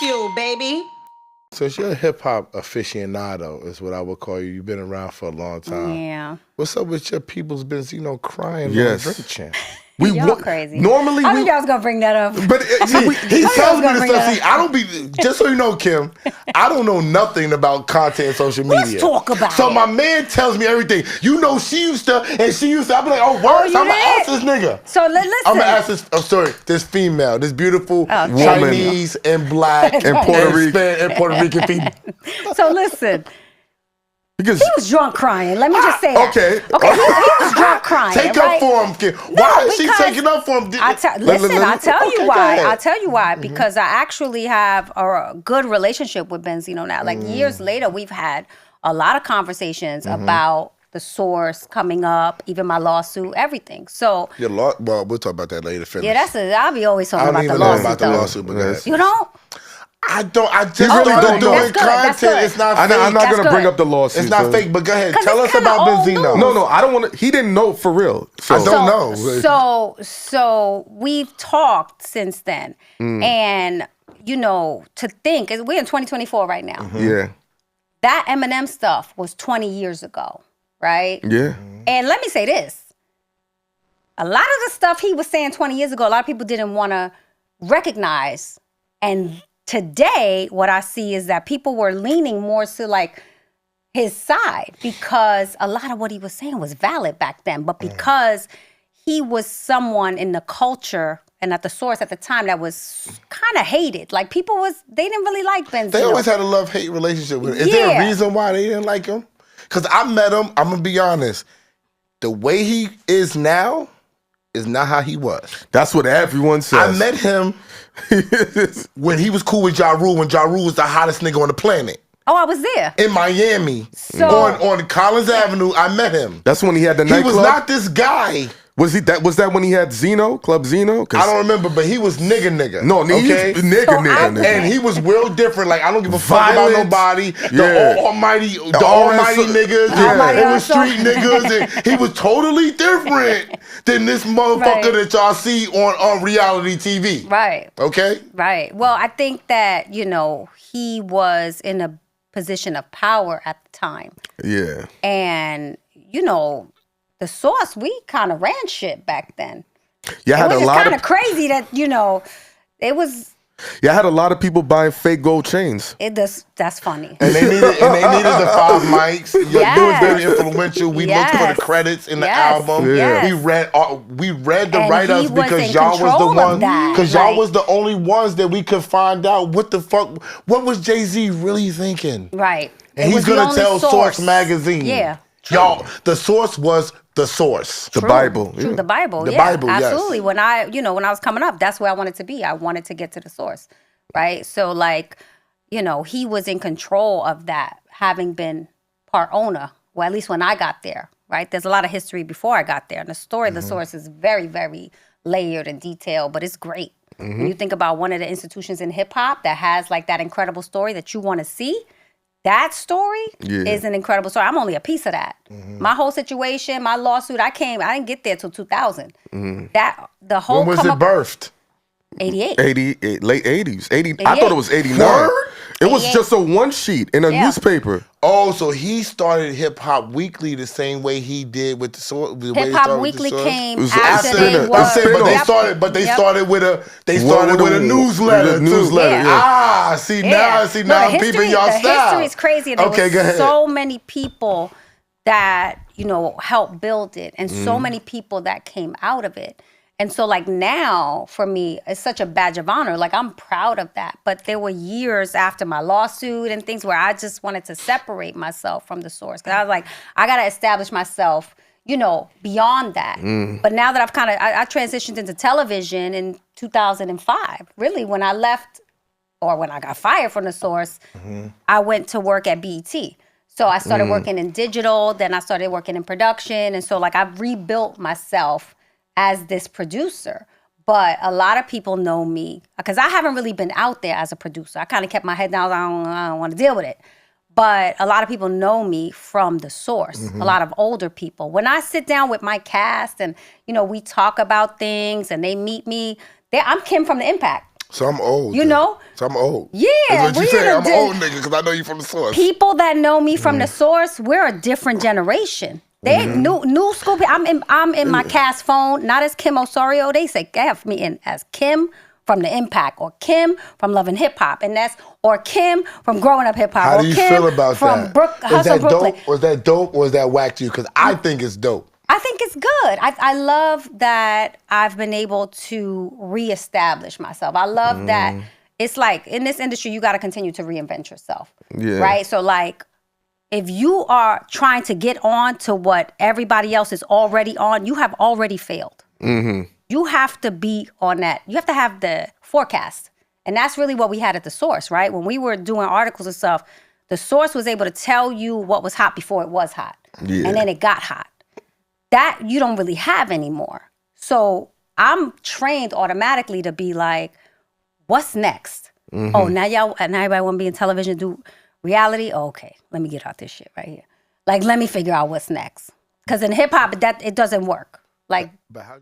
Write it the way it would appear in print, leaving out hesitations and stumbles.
fuel, baby. So you're a hip-hop aficionado is what I would call you. You've been around for a long time. Yeah. What's up with your people's Benzino crying on Drink Champ? Y'all crazy. Normally, I knew y'all was going to bring that up. But he tells me this stuff. See, I don't be, just so you know, Kim, I don't know nothing about content and social media. Let's talk about it. So my man tells me everything. You know, she used to, I'll be like, oh, words, I'm going to ask this nigga. So listen. I'm going to ask this female, this beautiful Chinese and black and Puerto Rican female. So listen. Because he was drunk crying. Let me just say that. Okay. He was drunk crying. Take up for him, Kim. Why is she taking up for him? I'll tell you why. I'll tell you why. Because I actually have a good relationship with Benzino now. Like years later, we've had a lot of conversations about the source coming up, even my lawsuit, everything. So well, we'll talk about that later. Finish. Yeah, I'll be always talking about the lawsuit. I don't even know about the lawsuit, but you don't. I just started doing content. It's not fake. I'm not going to bring up the lawsuit. It's not fake, but go ahead. Tell us about Benzino. No, I don't want to. He didn't know for real. So. I don't know. So we've talked since then. And, to think, we're in 2024 right now. Yeah. That Eminem stuff was 20 years ago, right? Yeah. And let me say this. A lot of the stuff he was saying 20 years ago, a lot of people didn't want to recognize. And today, what I see is that people were leaning more to like his side because a lot of what he was saying was valid back then. But because he was someone in the culture and at the source at the time that was kind of hated, like they didn't really like Benzino. They always had a love-hate relationship with him. Is there a reason why they didn't like him? Because I met him, I'm going to be honest, the way he is now is not how he was. That's what everyone says. I met him when he was cool with Ja Rule, when Ja Rule was the hottest nigga on the planet. Oh, I was there. In Miami. On Collins Avenue, I met him. That's when he had the nightclub? He was not this guy. Was that when he had Club Zeno? I don't remember, but he was nigga. No, okay? Nigga. And he was real different. Like, I don't give a fuck about nobody. The almighty niggas. It was street niggas. And he was totally different than this motherfucker that y'all see on reality TV. Right. Okay? Right. Well, I think that, he was in a position of power at the time. Yeah. And, the source, we kind of ran shit back then. Yeah, it was just kind of crazy that, it was... Yeah, I had a lot of people buying fake gold chains. That's funny. And they needed the 5 mics. You was very influential. We looked for the credits in the album. Yes. We read the write-ups because y'all was the one. Because y'all was the only ones that we could find out what the fuck. What was Jay-Z really thinking? Right. And he's gonna tell Source Magazine. Yeah. True. Y'all, the source was the source. The Bible. True, the Bible. The Bible, yes. Absolutely. When I was coming up, that's where I wanted to be. I wanted to get to the source, right? So he was in control of that, having been part owner, well, at least when I got there, right? There's a lot of history before I got there. And the story of the source is very, very layered and detailed, but it's great. When you think about one of the institutions in hip hop that has like that incredible story that you want to see, that story is an incredible story. I'm only a piece of that. My whole situation, my lawsuit, I didn't get there till 2000. That the whole. When was it birthed? 88. Late 80s. 80. I thought it was 89. Word? It was just a one sheet in a newspaper. Oh, so he started Hip Hop Weekly the same way he did with the source. Hip Hop Weekly came after they were. But they started with a newsletter. Yeah. Now I'm peeping y'all style. The history is crazy. There go ahead. So many people that helped build it, and so many people that came out of it. And so now for me, it's such a badge of honor. Like, I'm proud of that. But there were years after my lawsuit and things where I just wanted to separate myself from the source. Because I was like, I got to establish myself, beyond that. But now that I transitioned into television in 2005, really when I left or when I got fired from the source, I went to work at BET. So I started working in digital, then I started working in production. And so I've rebuilt myself as this producer. But a lot of people know me because I haven't really been out there as a producer. I kind of kept my head down. I don't want to deal with it. But a lot of people know me from the source, a lot of older people. When I sit down with my cast and, we talk about things and they meet me, I'm Kim from The Impact. So I'm old. You know? So I'm old. Yeah. That's what you say. I'm an old nigga because I know you from the source. People that know me from the source, we're a different generation. They ain't new school people. I'm in my cast phone, not as Kim Osorio. They have me in as Kim from The Impact, or Kim from Loving Hip Hop, or Kim from Growing Up Hip Hop. How do you feel about that? Is that dope? Was that dope, or was that whack to you? Because I think it's dope. I think it's good. I love that I've been able to reestablish myself. I love that it's like in this industry, you got to continue to reinvent yourself. Yeah. Right? So like, if you are trying to get on to what everybody else is already on, you have already failed. Mm-hmm. You have to be on that. You have to have the forecast. And that's really what we had at The Source, right? When we were doing articles and stuff, The Source was able to tell you what was hot before it was hot. Yeah. And then it got hot. That you don't really have anymore. So I'm trained automatically to be like, what's next? Mm-hmm. Oh, now everybody want to be in television, do reality? Oh, okay, let me get out this shit right here. Like, let me figure out what's next. Because in hip hop, it doesn't work. Like, but how